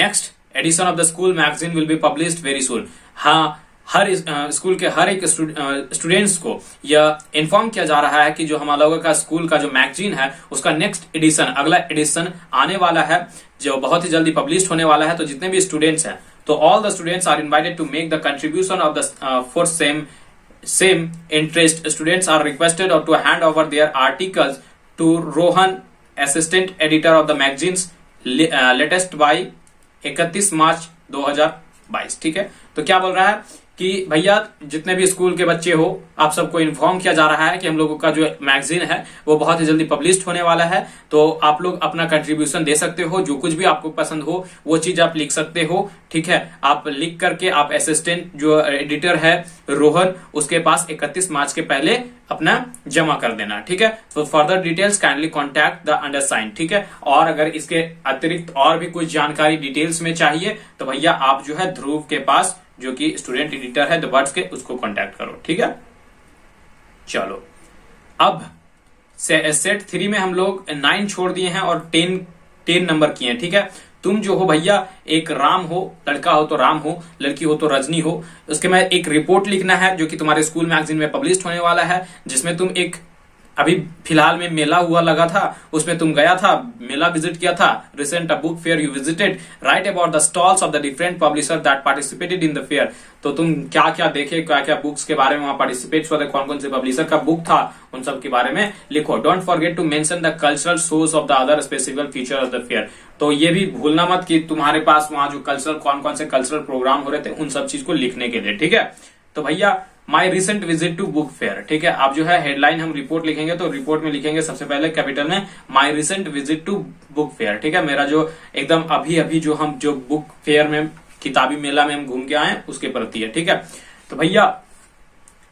next edition of the school magazine will be published very soon. हाँ, हर स्कूल के हर एक स्टूडेंट्स को यह इन्फॉर्म किया जा रहा है कि जो हमारा लोगों का स्कूल का जो मैगजीन है उसका नेक्स्ट एडिशन, अगला एडिशन आने वाला है जो बहुत ही जल्दी पब्लिश होने वाला है। तो जितने भी स्टूडेंट्स हैं, तो all the students are invited to make the contribution of the for same interest. Students are requested to hand over their articles to Rohan, assistant editor of the magazines, latest by 31 March 2022। ठीक है, तो क्या बोल रहा है कि भैया जितने भी स्कूल के बच्चे हो, आप सबको इन्फॉर्म किया जा रहा है कि हम लोगों का जो मैगजीन है वो बहुत ही जल्दी पब्लिश होने वाला है, तो आप लोग अपना कंट्रीब्यूशन दे सकते हो, जो कुछ भी आपको पसंद हो वो चीज आप लिख सकते हो। ठीक है, आप लिख करके आप असिस्टेंट जो एडिटर है रोहन, उसके पास 31 मार्च के पहले अपना जमा कर देना। ठीक है, तो further details kindly contact the undersigned. ठीक है, और अगर इसके अतिरिक्त और भी कुछ जानकारी डिटेल्स में चाहिए तो भैया आप जो है ध्रुव के पास, जो कि स्टूडेंट एडिटर है द बर्ड्स के, उसको कांटेक्ट करो। ठीक है, चलो अब सेट 3 में हम लोग 9 छोड़ दिए हैं और 10 नंबर किए हैं। ठीक है, तुम जो हो भैया, एक राम हो, लड़का हो तो राम हो, लड़की हो तो रजनी हो, उसके में एक रिपोर्ट लिखना है जो कि तुम्हारे स्कूल मैगजीन में पब्लिश होने वाला है, जिसमें तुम एक अभी फिलहाल में मेला हुआ लगा था, उसमें तुम गया था, मेला विजिट किया था, recent book fair you visited, right about the stalls of the different publisher that participated in the fair. तो तुम क्या क्या देखे, क्या क्या बुक्स के बारे में वहां पार्टिसिपेट हुआ था, कौन कौन से पब्लिशर का बुक था, उन सब के बारे में लिखो। Don't forget to mention the cultural source of the other specific feature of the fair. तो ये भी भूलना मत कि तुम्हारे पास वहां जो कल्चरल कौन कौन से कल्चरल प्रोग्राम हो रहे थे, उन सब चीज को लिखने के लिए, ठीक है। तो भैया my recent visit to book fair, ठीक है। आप जो है हेडलाइन हम रिपोर्ट लिखेंगे तो रिपोर्ट में लिखेंगे सबसे पहले कैपिटल में my recent visit to book fair, ठीक है। मेरा जो एकदम अभी अभी जो हम जो बुक फेयर में किताबी मेला में हम घूम के आए उसके प्रति है, ठीक है। तो भैया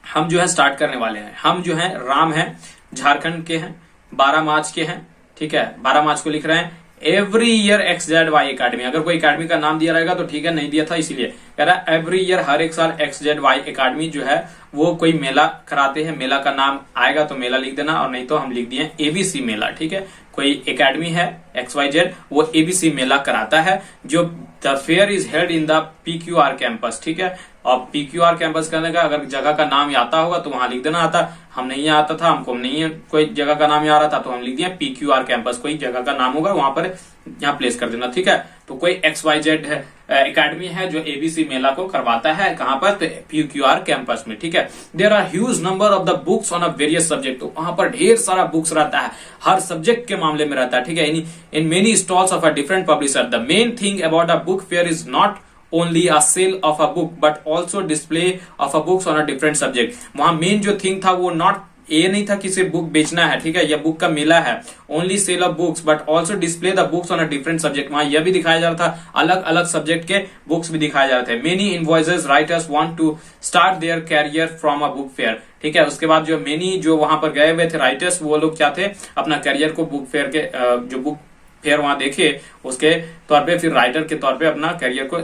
हम जो है स्टार्ट करने वाले हैं। हम जो है राम है, झारखंड के हैं, 12 मार्च के हैं, ठीक है। 12 मार्च को लिख रहे हैं एवरी ईयर XZY एकेडमी। अगर कोई एकेडमी का नाम दिया रहेगा तो ठीक है, नहीं दिया था इसीलिए कह रहा है एवरी ईयर, हर एक साल XZY एकेडमी जो है वो कोई मेला कराते हैं। मेला का नाम आएगा तो मेला लिख देना, और नहीं तो हम लिख दिए ABC मेला, ठीक है। कोई एकेडमी है XYZ, वो ABC मेला कराता है। जो the fair is held in the PQR campus, ठीक है। और PQR कैंपस करने का अगर जगह का नाम आता होगा तो वहां लिख देना आता। हम नहीं आता था, हमको नहीं कोई जगह का नाम आ रहा था तो हम लिख दिए PQR कैंपस, कोई जगह का नाम होगा वहां पर यहाँ प्लेस कर देना, ठीक है। तो कोई XYZ है एकेडमी है जो ABC मेला को करवाता है, कहां पर, तो PQR कैंपस में, ठीक है। There are huge number of the books on a various subject. तो वहां पर ढेर सारा बुक्स रहता है, हर सब्जेक्ट के मामले में रहता है, ठीक है। In many stalls of a different publisher. The main thing about a book fair is not only a sale of a book but also display of a books on a different subject। वहां मेन जो थिंग था वो नॉट ये नहीं था कि सिर्फ बुक बेचना है, ठीक है, या बुक का मेला है, only sale of books but also display the books on a different subject. वहां यह भी दिखाया जा रहा था, अलग अलग सब्जेक्ट के बुक्स भी दिखाए जा रहे थे। Many invoices writers want to start their career from a book fair, ठीक है। उसके बाद जो मेनी जो वहां पर गए हुए थे राइटर्स, वो लोग क्या थे, अपना कैरियर को बुक फेयर के जो बुक फेयर वहां देखे उसके तौर पे फिर राइटर के तौर पे अपना करियर को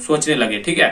सोचने लगे, ठीक है।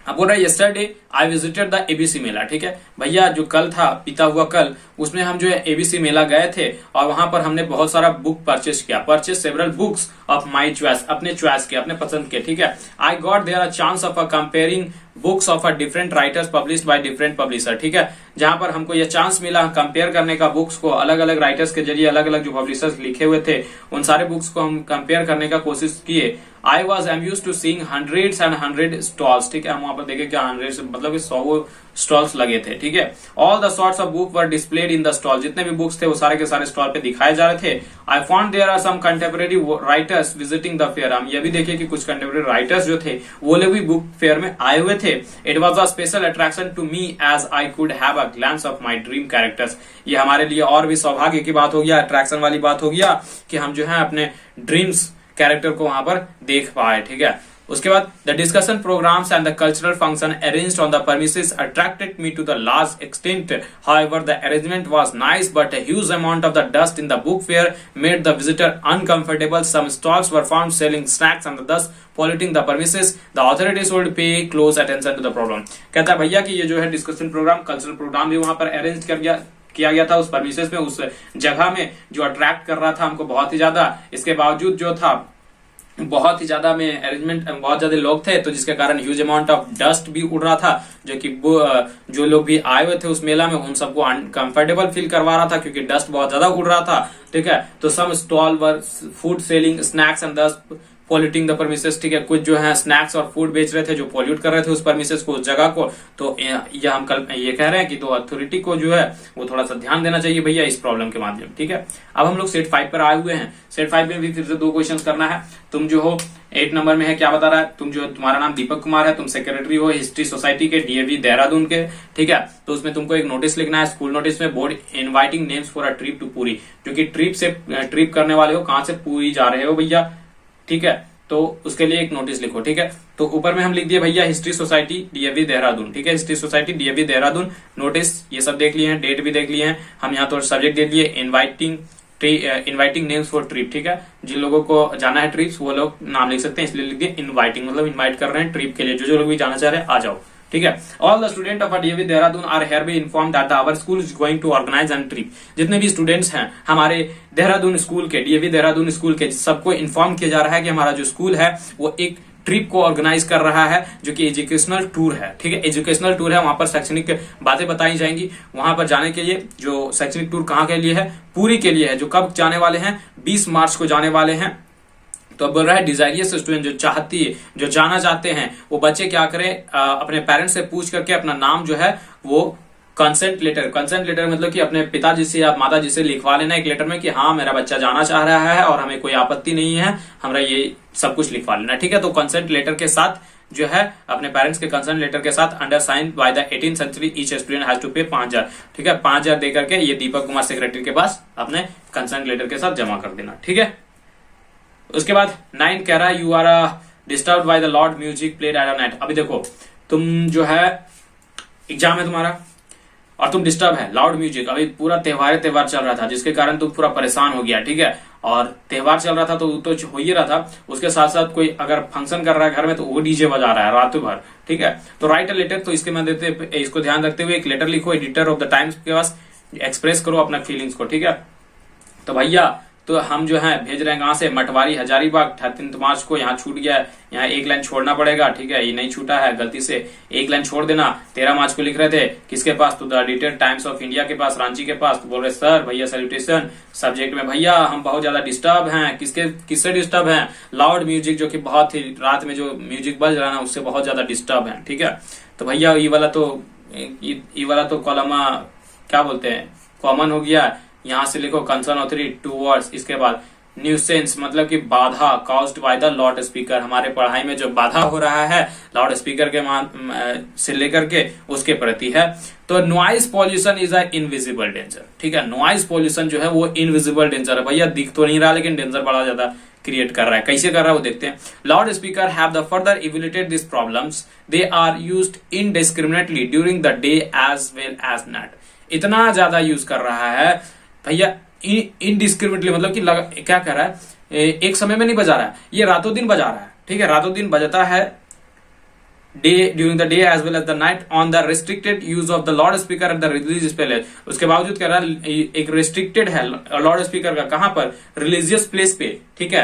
अब बोल रहा है yesterday I visited the ABC मेला, ठीक है भैया। जो कल था, बीता हुआ कल, उसमें हम जो है ABC मेला गए थे और वहां पर हमने बहुत सारा बुक परचेस किया। Purchase several books of my choice, अपने चॉइस के, अपने पसंद के, ठीक है। I got there a chance of a comparing books of a different writers published by different publisher, ठीक है। जहां पर हमको यह चांस मिला कंपेयर करने का बुक्स को, अलग अलग राइटर्स के जरिए अलग अलग जो पब्लिशर्स लिखे हुए थे उन सारे बुक्स को हम कंपेयर करने का कोशिश किए। I was amused to seeing hundreds and hundred stalls, ठीक है। हम वहां पर देखे क्या 100 मतलब 100 स्टॉल्स लगे थे, ठीक है। All the sorts of book were displayed in the stall. जितने भी बुक्स थे वो सारे के सारे स्टॉल पे दिखाए जा रहे थे। I found there are some contemporary writers visiting the fair. हम ये भी देखे कि कुछ कंटेम्परेरी राइटर्स जो थे वो लोग भी बुक फेयर में आए हुए थे। It was a special attraction to me as I could have a glance of my dream characters. ये हमारे लिए और भी सौभाग्य की बात हो गया, अट्रैक्शन वाली बात हो गया कि हम जो है अपने ड्रीम्स कैरेक्टर को वहां पर देख पाए, ठीक है। उसके बाद the discussion programmes and the cultural function arranged on the premises attracted me to the large extent. However, the arrangement was nice, but a huge amount of the dust in the book fair made the visitor uncomfortable. Some stalls were found selling snacks and thus polluting the premises. The authorities would pay close attention to the problem. कहता है भैया कि ये जो है डिस्कशन प्रोग्राम, कल्चरल प्रोग्राम भी वहां पर अरेंज किया गया था उस परमिसेस में, उस जगह में जो अट्रैक्ट कर रहा था हमको बहुत ही ज्यादा। इसके बावजूद जो था बहुत ही ज्यादा में अरेंजमेंट, बहुत ज्यादा लोग थे, तो जिसके कारण ह्यूज अमाउंट ऑफ डस्ट भी उड़ रहा था, जो कि जो लोग भी आए हुए थे उस मेला में उन सबको अनकंफर्टेबल फील करवा रहा था क्योंकि डस्ट बहुत ज्यादा उड़ रहा था, ठीक है। तो some stall were found selling snacks and thus polluting the premises, ठीक है। कुछ जो है स्नैक्स और फूड बेच रहे थे जो पॉल्यूट कर रहे थे उस परमिसेस को, उस जगह को। तो ये हम कल ये कह रहे हैं कि तो अथॉरिटी को जो है वो थोड़ा सा ध्यान देना चाहिए भैया इस प्रॉब्लम के माध्यम, ठीक है। अब हम लोग सेट 5 पर आए हुए हैं। सेट 5 में भी फिर से 2 क्वेश्चन करना है। तुम जो हो 8 नंबर में है, क्या बता रहा है, तुम जो तुम्हारा नाम दीपक कुमार है, तुम सेक्रेटरी हो हिस्ट्री सोसाइटी के DAV देहरादून के, ठीक है। तो उसमें तुमको एक नोटिस लिखना है, स्कूल नोटिस में board inviting names for a trip to Puri, जो कि ट्रिप करने वाले हो, कहां से पुरी जा रहे हो भैया, ठीक है। तो उसके लिए एक नोटिस लिखो, ठीक है। तो ऊपर में हम लिख दिए भैया हिस्ट्री सोसाइटी DAV देहरादून, ठीक है। History society DAV Dehradun, notice ये सब देख लिए हैं, डेट भी देख लिए हैं हम, यहाँ तो सब्जेक्ट दे दिए इनवाइटिंग नेम्स फॉर ट्रिप, ठीक है। जिन लोगों को जाना है ट्रिप्स वो लोग नाम लिख सकते हैं, इसलिए लिख दिए इनवाइटिंग, मतलब इनवाइट कर रहे हैं ट्रिप के लिए, जो लोग भी जाना चाह रहे हैं आ जाओ, ठीक है। All the student of DAV Dehradun are here B inform that our school is going to organise an trip. जितने भी स्टूडेंट्स हैं हमारे देहरादून स्कूल के, DAV देहरादून स्कूल के, सबको इन्फॉर्म किया जा रहा है कि हमारा जो स्कूल है वो एक ट्रिप को ऑर्गेनाइज कर रहा है जो कि एजुकेशनल टूर है। ठीक है, एजुकेशनल टूर है, वहां पर शैक्षणिक बातें बताई जाएंगी। वहां पर जाने के लिए जो शैक्षणिक टूर कहाँ के लिए है, पुरी के लिए है, जो कब जाने वाले हैं, 20 मार्च को जाने वाले हैं। तो अब बोल रहा है डिजायरियस स्टूडेंट जो जाना चाहते हैं वो बच्चे क्या करें, अपने पेरेंट्स से पूछ करके अपना नाम जो है वो कंसेंट लेटर मतलब कि अपने पिताजी से या माताजी से लिखवा लेना एक लेटर में कि हाँ मेरा बच्चा जाना चाह रहा है और हमें कोई आपत्ति नहीं है, हमारा ये सब कुछ लिखवा लेना। ठीक है, तो कंसेंट लेटर के साथ जो है अपने पेरेंट्स के कंसेंट लेटर के साथ under sign by the 18th century each student has to pay 5,000। ठीक है, 5,000 दे करके ये दीपक कुमार सेक्रेटरी के पास अपने कंसेंट लेटर के साथ जमा कर देना। ठीक है, उसके बाद 9 कह रहा है you are disturb by the loud music played at night. अभी देखो तुम जो है एग्जाम है तुम्हारा और तुम डिस्टर्ब है लाउड म्यूजिक, अभी पूरा त्योहार चल रहा था जिसके कारण तुम पूरा परेशान हो गया। ठीक है, और त्योहार चल रहा था तो हो ही रहा था, उसके साथ साथ कोई अगर फंक्शन कर रहा है घर में तो वो डीजे बजा रहा है रातों भर। ठीक है, तो राइट अ लेटर, तो इसके मैं इसको ध्यान रखते हुए एक लेटर लिखो एडिटर ऑफ द टाइम्स के पास, एक्सप्रेस करो अपना फीलिंग्स को। ठीक है, तो भैया तो हम जो है भेज रहे हैं कहां से, मटवारी हजारीबाग, 13 मार्च को। यहाँ छूट गया है, यहाँ एक लाइन छोड़ना पड़ेगा। ठीक है, ये नहीं छूटा है, गलती से एक लाइन छोड़ देना। 13 मार्च को लिख रहे थे किसके पास, तो the editor times of India के पास, रांची के पास। तो बोल रहे सर भैया सैल्यूटेशन, सब्जेक्ट में भैया हम बहुत ज्यादा डिस्टर्ब हैं। किससे डिस्टर्ब हैं, लाउड म्यूजिक, जो कि बहुत ही रात में जो म्यूजिक बज रहा है ना उससे बहुत ज्यादा डिस्टर्ब है। ठीक है, तो भैया ये वाला तो कॉलम क्या बोलते हैं, कॉमन हो गया। यहां से लिखो कंसर्न ऑथोरिटी 2 वर्ड्स। इसके बाद न्यूसेंस मतलब कि बाधा, caused bye the loud speaker, हमारे पढ़ाई में जो बाधा हो रहा है लाउड स्पीकर के से लेकर के उसके प्रति है। तो noise pollution is a invisible danger. ठीक है, नॉइज पॉल्यूशन जो है वो इनविजिबल डेंजर है। भैया दिख तो नहीं रहा लेकिन डेंजर बड़ा ज्यादा क्रिएट कर रहा है। कैसे कर रहा है वो देखते हैं। Loud speaker have the further evaluated this problems, they are used indiscriminately during the day as well as night. इतना ज्यादा यूज कर रहा है भैया इनडिस्क्रिमिनेटली, मतलब कि क्या कह रहा है, एक समय में नहीं बजा रहा है, ये रातों दिन बजा रहा है। ठीक है, रातों दिन बजाता है, day during the day as well as the night on the restricted use of the loud speaker at the religious place. उसके बावजूद कह रहा है एक रिस्ट्रिक्टेड है लाउड स्पीकर का, कहां पर, रिलीजियस प्लेस पे। ठीक है,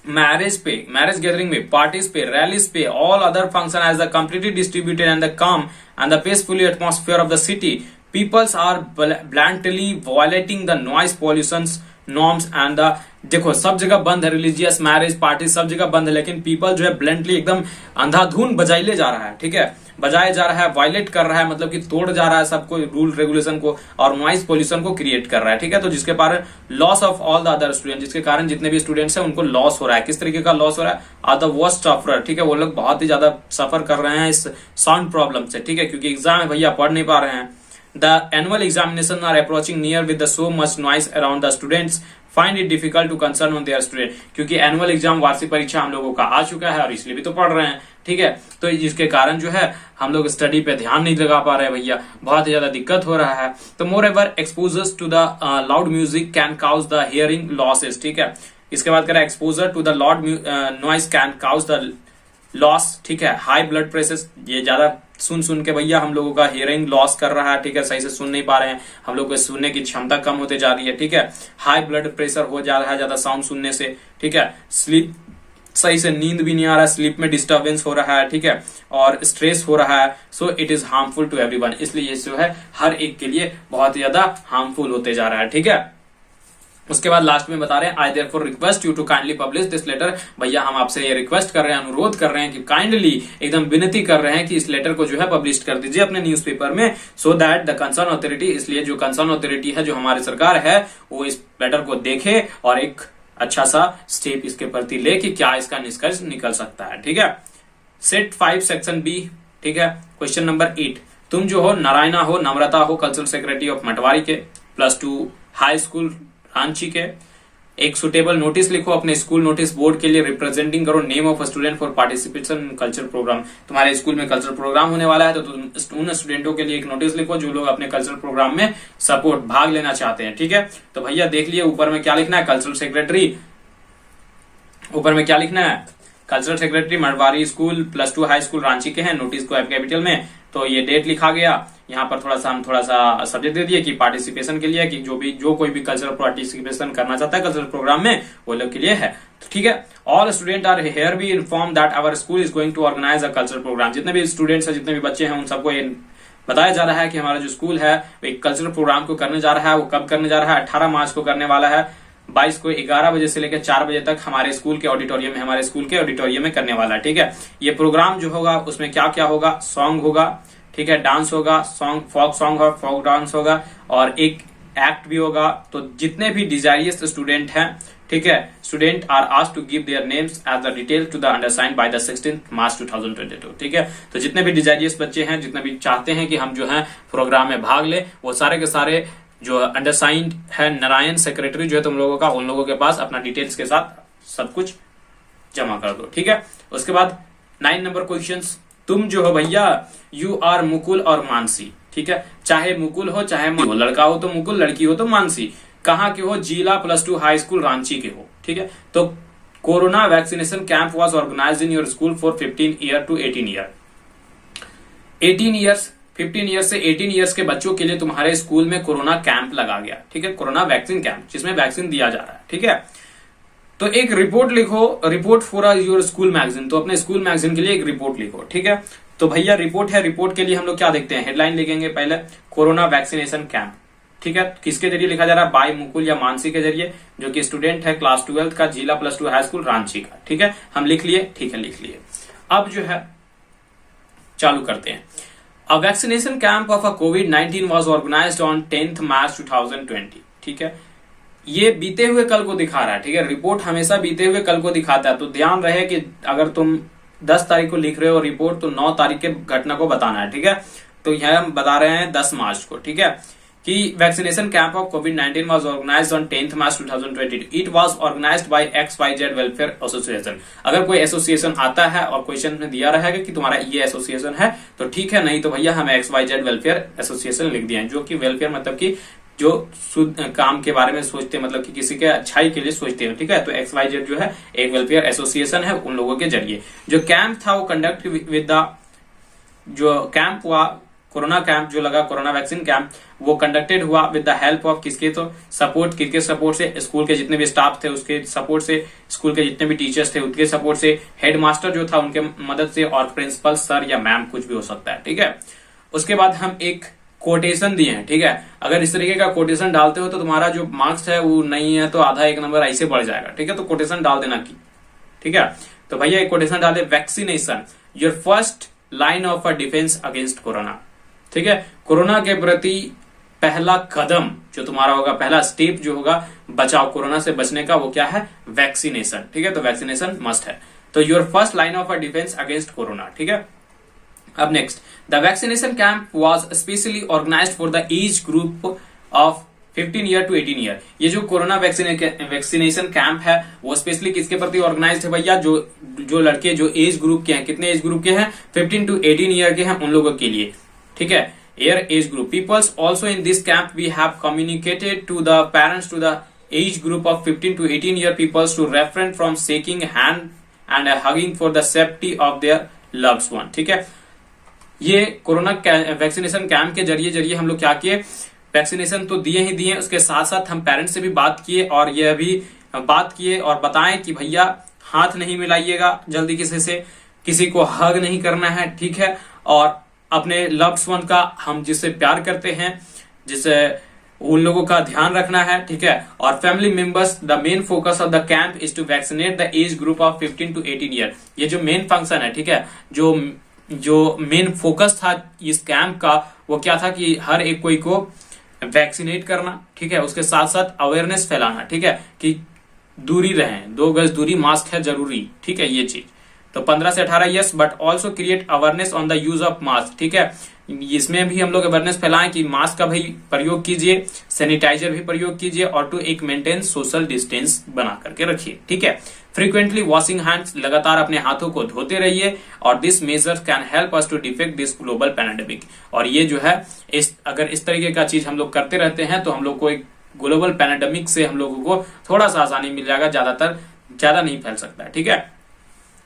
मैरिज पे, मैरिज गैदरिंग में, पार्टीज पे, रैलीज पे, all other function as the completely distributed and the calm and the peacefully atmosphere of the city. Peoples are blatantly violating the noise pollution norms and the, देखो सब जगह बंद है, रिलीजियस, मैरिज, पार्टी सब जगह बंद है, लेकिन पीपल जो है ब्लंटली एकदम अंधाधुन बजाइले जा रहा है। ठीक है, बजाए जा रहा है, वायलेट कर रहा है, मतलब कि तोड़ जा रहा है सबको, रूल रेगुलेशन को, और नॉइज पोल्यूशन को क्रिएट कर रहा है। ठीक है, तो जिसके कारण loss of all the other student, जिसके कारण जितने भी स्टूडेंट्स हैं उनको लॉस हो रहा है। किस तरीके का लॉस हो रहा है, आर द वर्स्ट सफरर। ठीक है, वो लोग बहुत ही ज्यादा सफर कर रहे हैं इस साउंड प्रॉब्लम से। ठीक है, क्योंकि एग्जाम है भैया, पढ़ नहीं पा रहे हैं। The annual examination are approaching near with the so much noise around the students find it difficult to concern on their student। क्योंकि एनुअल एग्जाम, वार्षिक परीक्षा हम लोगों का आ चुका है और इसलिए भी तो पढ़ रहे हैं। ठीक है, तो जिसके कारण जो है हम लोग स्टडी पे ध्यान नहीं लगा पा रहे हैं भैया, बहुत ही ज्यादा दिक्कत हो रहा है। तो moreover exposures to the loud music can cause the hearing losses. ठीक है, इसके बाद करें exposure to the loud noise can cause the loss. ठीक है, हाई ब्लड प्रेशर, ये ज्यादा सुन के भैया हम लोगों का हियरिंग लॉस कर रहा है। ठीक है, सही से सुन नहीं पा रहे हैं, हम लोग को सुनने की क्षमता कम होते जा रही है। ठीक है, हाई ब्लड प्रेशर हो जा रहा है ज्यादा साउंड सुनने से। ठीक है, स्लीप, सही से नींद भी नहीं आ रहा है, स्लीप में डिस्टर्बेंस हो रहा है। ठीक है, और स्ट्रेस हो रहा है। So it is harmful to everyone, इसलिए ये जो है हर एक के लिए बहुत ही ज्यादा हार्मफुल होते जा रहा है। ठीक है, उसके बाद लास्ट में बता रहे हैं I therefore request you to kindly publish this letter. भैया हम आपसे ये रिक्वेस्ट कर रहे हैं, अनुरोध कर रहे हैं कि काइंडली, एकदम विनती कर रहे हैं कि इस लेटर को जो है पब्लिश कर दीजिए अपने न्यूज़पेपर में, so that the concern authority, इसलिए जो कंसर्न अथॉरिटी है, जो हमारी सरकार है, वो इस लेटर को देखे और एक अच्छा सा स्टेप इसके प्रति ले कि क्या इसका निष्कर्ष निकल सकता है। ठीक है, सेट 5 सेक्शन बी। ठीक है, क्वेश्चन नंबर 8, तुम जो हो नारायणा हो, नम्रता हो, कल्चरल सेक्रेटरी ऑफ मटवारी के, +2 हाई स्कूल रांची के, एक सुटेबल नोटिस लिखो अपने स्कूल नोटिस बोर्ड के लिए, रिप्रेजेंटिंग करो name of student for participation in culture program. तुम्हारे स्कूल में कल्चर प्रोग्राम होने वाला है तो तुम उन स्टूडेंटों के लिए एक नोटिस लिखो जो लोग अपने कल्चर प्रोग्राम में सपोर्ट, भाग लेना चाहते हैं। ठीक है, तो भैया देख लिए ऊपर में क्या लिखना है, कल्चरल सेक्रेटरी, ऊपर में क्या लिखना है, cultural secretary Marwari school +2 high school Ranchi के हैं, नोटिस को कैपिटल में। तो ये डेट लिखा गया यहाँ पर, हम थोड़ा सा सब्जेक्ट दे दिए कि पार्टिसिपेशन के लिए, कि जो कोई भी कल्चरल पार्टिसिपेशन करना चाहता है कल्चरल प्रोग्राम में, वो लोग के लिए है। तो ठीक है, all student are here B inform that our school is going to organise a cultural program. जितने भी स्टूडेंट्स हैं, जितने भी बच्चे हैं, उन सबको ये बताया जा रहा है कि हमारा जो स्कूल है वो एक कल्चरल प्रोग्राम को करने जा रहा है। वो कब करने जा रहा है? 18 मार्च को करने वाला है। 22 को 11 बजे से लेकर 4 बजे तक हमारे स्कूल के ऑडिटोरियम में करने वाला है। ठीक है, ये प्रोग्राम जो होगा उसमें क्या क्या होगा? सॉन्ग होगा, ठीक है, डांस होगा, फोक सॉन्ग और फोक डांस होगा, और एक एक्ट भी होगा। तो जितने भी डिजायरियस स्टूडेंट हैं, ठीक है, student are asked to give their names as the detail to the undersigned by the 16 March 2022। ठीक है, तो जितने भी डिजायरियस बच्चे हैं, जितने भी चाहते हैं कि हम जो है प्रोग्राम में भाग ले, वो सारे के सारे जो अंडरसाइंड है नारायण सेक्रेटरी जो है तुम लोगों का, उन लोगों के पास अपना डिटेल्स के साथ सब कुछ जमा कर दो। ठीक है, उसके बाद 9 नंबर क्वेश्चंस। तुम जो हो भैया, यू आर मुकुल और मानसी। ठीक है, चाहे मुकुल हो चाहे लड़का हो तो मुकुल, लड़की हो तो मानसी। कहाँ के हो? जिला +2 हाई स्कूल रांची के हो। ठीक है, तो corona vaccination camp was organized in your school for 15 year to 18 year. 15 year से 18 ईयर्स के बच्चों के लिए तुम्हारे स्कूल में कोरोना कैंप लगा गया। ठीक है, कोरोना वैक्सीन कैंप, जिसमें वैक्सीन दिया जा रहा है। ठीक है, तो एक रिपोर्ट लिखो, report for your school magazine. तो अपने स्कूल मैगजीन के लिए एक रिपोर्ट लिखो। ठीक है, तो भैया रिपोर्ट है, रिपोर्ट के लिए हम लोग क्या देखते हैं? हेडलाइन लिखेंगे पहले, कोरोना वैक्सीनेशन कैंप। ठीक है, किसके जरिए लिखा जा रहा है? बाय मुकुल या मानसी के जरिए, जो कि स्टूडेंट है क्लास 12 का, जिला +2 हाई स्कूल रांची का। ठीक है, हम लिख लिए। ठीक है, लिख लिए। अब जो है चालू करते हैं। A vaccination camp of a COVID-19 was organised on 10 March 2020। ठीक है, ये बीते हुए कल को दिखा रहा है। ठीक है, रिपोर्ट हमेशा बीते हुए कल को दिखाता है, तो ध्यान रहे कि अगर तुम 10 तारीख को लिख रहे हो रिपोर्ट, तो 9 तारीख के घटना को बताना है। ठीक है, तो यह हम बता रहे हैं 10 मार्च को। ठीक है, कि vaccination camp of COVID-19 was organised on 10 March 2020। It was organized by XYZ welfare association. अगर कोई एसोसिएशन आता है और क्वेश्चन में दिया रहेगा कि तुम्हारा ये एसोसिएशन है, तो ठीक है, नहीं तो भैया हमें XYZ वेलफेयर एसोसिएशन लिख दिया है, जो कि वेलफेयर मतलब कि जो काम के बारे में सोचते हैं, मतलब कि किसी के अच्छाई के लिए सोचते हैं। ठीक है, तो XYZ जो है एक वेलफेयर एसोसिएशन है, उन लोगों के जरिए जो कैंप था वो कंडक्ट विद द, जो कैंप हुआ कोरोना कैंप जो लगा, कोरोना वैक्सीन कैंप, वो कंडक्टेड हुआ विद द हेल्प ऑफ किसके? तो सपोर्ट, किसके सपोर्ट से? स्कूल के जितने भी स्टाफ थे उसके सपोर्ट से, स्कूल के जितने भी टीचर्स थे उनके सपोर्ट से, हेडमास्टर जो था उनके मदद से, और प्रिंसिपल सर या मैम, कुछ भी हो सकता है। ठीक है, उसके बाद हम एक कोटेशन दिए हैं। ठीक है, अगर इस तरीके का कोटेशन डालते हो तो तुम्हारा जो मार्क्स है वो नहीं है तो आधा 1 नंबर ऐसे बढ़ जाएगा। ठीक है, तो कोटेशन डाल देना की। ठीक है, तो भैया एक कोटेशन डाले, vaccination your first line of a defense against corona. ठीक है, कोरोना के प्रति पहला कदम जो तुम्हारा होगा, पहला स्टेप जो होगा बचाव, कोरोना से बचने का, वो क्या है? वैक्सीनेशन। ठीक है, तो वैक्सीनेशन मस्ट है। तो your first line of a defense against corona. ठीक है, अब next, the vaccination camp was specially organized for the age group of 15 year to 18 year. ये जो कोरोना वैक्सीनेशन कैंप है वो स्पेशली किसके प्रति ऑर्गेनाइज्ड है भैया? जो लड़के जो एज ग्रुप के हैं, कितने एज ग्रुप के हैं? 15 टू 18 ईयर के हैं, उन लोगों के लिए। ठीक है, air age group peoples also in this camp we have communicated to the parents to the age group of 15 to 18 year peoples to refrain from shaking hand and hugging for the safety of their loved one. ठीक है, ये कोरोना वैक्सीनेशन कैंप के जरिए हम लोग क्या किए? वैक्सीनेशन तो दिए ही दिए, उसके साथ साथ हम पेरेंट्स से भी बात किए, और यह भी बात किए और बताएं कि भैया हाथ नहीं मिलाइएगा जल्दी किसी से, किसी को हग नहीं करना है। ठीक है, और अपने लव्ड वन का, हम जिससे प्यार करते हैं, जिससे उन लोगों का ध्यान रखना है। ठीक है, और family members, the main focus of the camp is to vaccinate the age group of 15 to 18 year. ये जो मेन फंक्शन है, ठीक है, जो मेन फोकस था इस कैंप का, वो क्या था कि हर एक कोई को वैक्सीनेट करना। ठीक है, उसके साथ साथ अवेयरनेस फैलाना। ठीक है, कि दूरी रहें, 2 गज दूरी, मास्क है जरूरी। ठीक है, ये चीज तो 15 से 18 years, but also create awareness on the use of mask. ठीक है, इसमें भी हम लोग अवेयरनेस फैलाएं कि मास्क का भी प्रयोग कीजिए, सैनिटाइजर भी प्रयोग कीजिए, और टू एक मेंटेन सोशल डिस्टेंस बना करके रखिए। ठीक है, फ्रीक्वेंटली वॉशिंग हैंड्स, लगातार अपने हाथों को धोते रहिए, और this measure can help us to defect this global pandemic. और ये जो है अगर इस तरीके का चीज हम लोग करते रहते हैं तो हम लोग को एक ग्लोबल पैंडेमिक से हम लोगों को थोड़ा सा आसानी मिल जाएगा, ज्यादा नहीं फैल सकता है। ठीक है,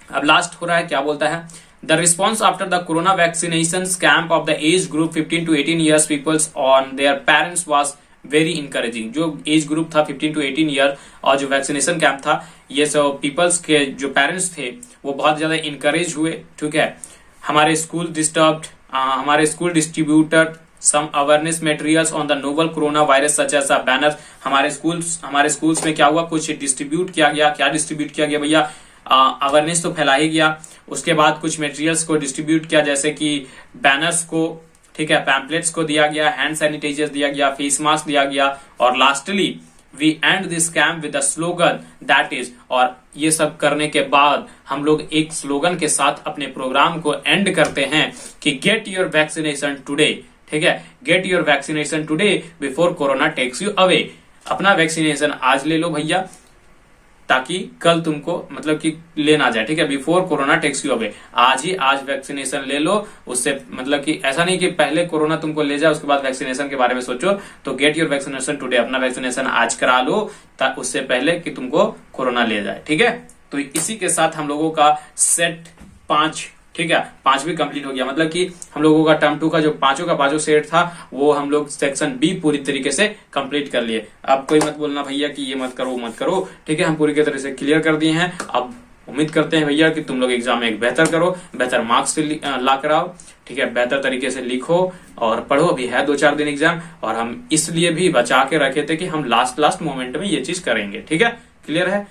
अब अब लास्ट हो रहा है, क्या बोलता है, the response after the corona vaccination camp of the age group 15 to 18 years peoples on their parents was very encouraging. जो एज ग्रुप था 15 to 18 ईयर और जो वैक्सीनेशन कैंप था, ये सब पीपल्स के जो पेरेंट्स थे वो बहुत ज्यादा इंकरेज हुए। ठीक है, हमारे school distributed some awareness materials on the novel coronavirus such as a banner। हमारे स्कूल्स में क्या हुआ, कुछ डिस्ट्रीब्यूट किया गया। क्या डिस्ट्रीब्यूट किया गया भैया, अवेयरनेस तो फैला ही गया, उसके बाद कुछ मटेरियल्स को डिस्ट्रीब्यूट किया, जैसे कि बैनर्स को, ठीक है, पैम्पलेट्स को दिया गया, हैंड सैनिटाइजर दिया गया, फेस मास्क दिया गया, और lastly we end this camp with a slogan that is. और ये सब करने के बाद हम लोग एक स्लोगन के साथ अपने प्रोग्राम को एंड करते हैं कि गेट योर वैक्सीनेशन टुडे। ठीक है, get your vaccination today before corona takes you away. अपना वैक्सीनेशन आज ले लो भैया, ताकि कल तुमको मतलब कि ले ना जाए। ठीक है, before corona takes you away, आज वैक्सीनेशन ले लो। उससे मतलब कि ऐसा नहीं कि पहले कोरोना तुमको ले जाए उसके बाद वैक्सीनेशन के बारे में सोचो। तो गेट योर वैक्सीनेशन टुडे, अपना वैक्सीनेशन आज करा लो उससे पहले कि तुमको कोरोना ले जाए। ठीक है, तो इसी के साथ हम लोगों का सेट 5, ठीक है, 5 भी कंप्लीट हो गया। मतलब कि हम लोगों का टर्म 2 का जो पांचों सेट था वो हम लोग सेक्शन बी पूरी तरीके से कंप्लीट कर लिए। अब कोई मत बोलना भैया कि ये मत करो। ठीक है, हम पूरी तरह से क्लियर कर दिए हैं। अब उम्मीद करते हैं भैया कि तुम लोग एग्जाम में एक बेहतर करो, बेहतर मार्क्स ला कर आओ। ठीक है, बेहतर तरीके से लिखो और पढ़ो। अभी है 2-4 दिन एग्जाम, और हम इसलिए भी बचा के रखे थे कि हम लास्ट मोमेंट में ये चीज करेंगे। ठीक है, क्लियर है।